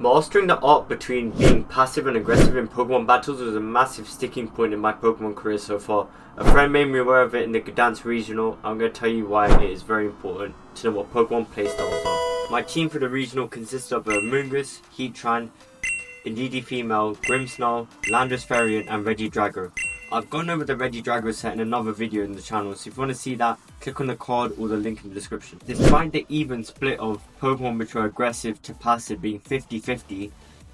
Mastering the art between being passive and aggressive in Pokemon battles was a massive sticking point in my Pokemon career so far. A friend made me aware of it in the Gdansk regional. I'm going to tell you why it is very important to know what Pokemon playstyles are. My team for the regional consists of Amoonguss, Heatran, Indeedee Female, Grimmsnarl, Landorus Variant and Regidrago. I've gone over the Regidrago set in another video in the channel, so if you want to see that, click on the card or the link in the description. Despite the even split of Pokemon which were aggressive to passive being 50-50,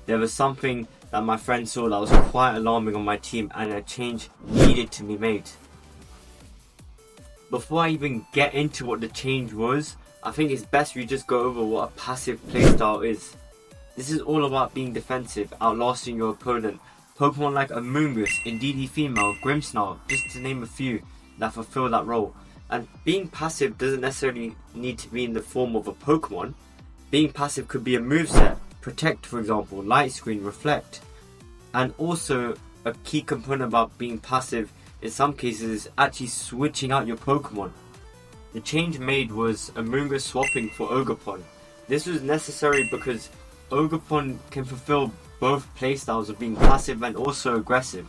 there was something that my friend saw that was quite alarming on my team and a change needed to be made. Before I even get into what the change was, I think it's best we just go over what a passive playstyle is. This is all about being defensive, outlasting your opponent. Pokemon like Amoonguss, Indeedee Female, Grimmsnarl, just to name a few that fulfill that role. And being passive doesn't necessarily need to be in the form of a Pokemon. Being passive could be a moveset, Protect for example, Light Screen, Reflect. And also a key component about being passive in some cases is actually switching out your Pokemon. The change made was Amoonguss swapping for Ogerpon. This was necessary because Ogerpon can fulfill both playstyles of being passive and also aggressive,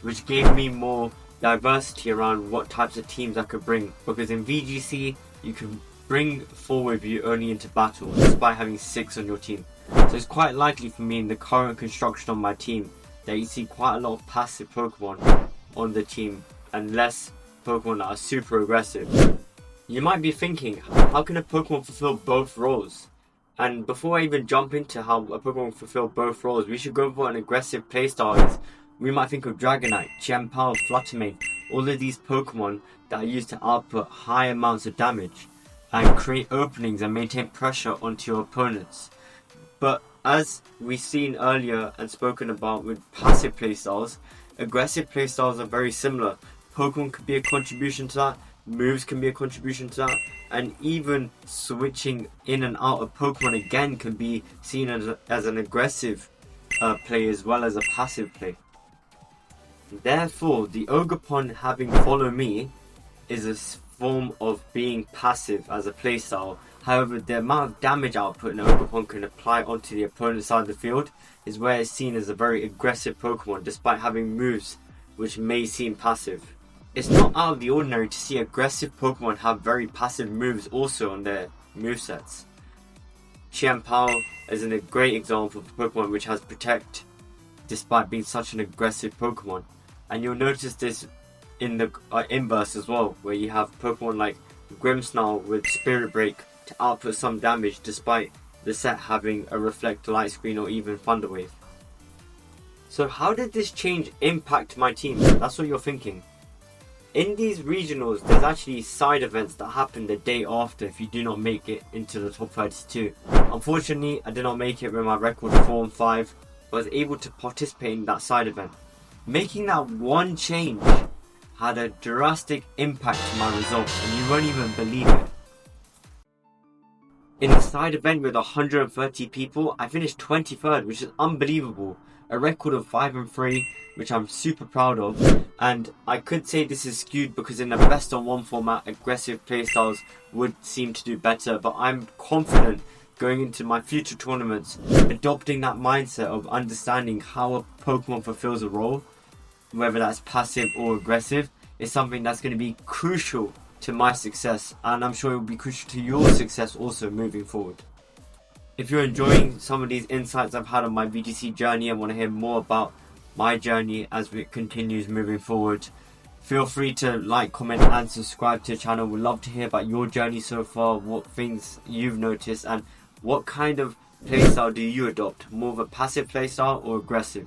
which gave me more diversity around what types of teams I could bring, because in VGC you can bring 4 with you only into battle despite having 6 on your team. So it's quite likely for me in the current construction of my team that you see quite a lot of passive Pokemon on the team and less Pokemon that are super aggressive. You might be thinking, how can a Pokemon fulfill both roles? And before I even jump into how a Pokemon fulfill both roles, we should go over what an aggressive playstyle is. We might think of Dragonite, Chien-Pao, Fluttermane, all of these Pokemon that are used to output high amounts of damage and create openings and maintain pressure onto your opponents. But as we've seen earlier and spoken about with passive playstyles, aggressive playstyles are very similar. Pokemon could be a contribution to that, moves can be a contribution to that, and even switching in and out of Pokemon again can be seen as an aggressive play as well as a passive play. Therefore, the Ogerpon having Follow Me is a form of being passive as a playstyle. However, the amount of damage output an Ogerpon can apply onto the opponent's side of the field is where it's seen as a very aggressive Pokemon despite having moves which may seem passive. It's not out of the ordinary to see aggressive Pokemon have very passive moves also on their movesets. Chien-Pao is a great example of a Pokemon which has Protect despite being such an aggressive Pokemon. And you'll notice this in the inverse as well, where you have Pokemon like Grimmsnarl with Spirit Break to output some damage despite the set having a Reflect, Light Screen or even Thunder Wave. So how did this change impact my team? That's what you're thinking. In these regionals, there's actually side events that happen the day after if you do not make it into the top 32. Unfortunately, I did not make it with my record 4 and 5, but was able to participate in that side event. Making that one change had a drastic impact to my results, and you won't even believe it. In the side event with 130 people, I finished 23rd, which is unbelievable. A record of 5 and 3, which I'm super proud of. And I could say this is skewed because in a best on 1 format, aggressive playstyles would seem to do better. But I'm confident going into my future tournaments, adopting that mindset of understanding how a Pokemon fulfills a role, whether that's passive or aggressive, is something that's going to be crucial to my success. And I'm sure it will be crucial to your success also moving forward. If you're enjoying some of these insights I've had on my VGC journey and want to hear more about my journey as it continues moving forward, feel free to like, comment and subscribe to the channel. We'd love to hear about your journey so far, what things you've noticed and what kind of playstyle do you adopt, more of a passive playstyle or aggressive.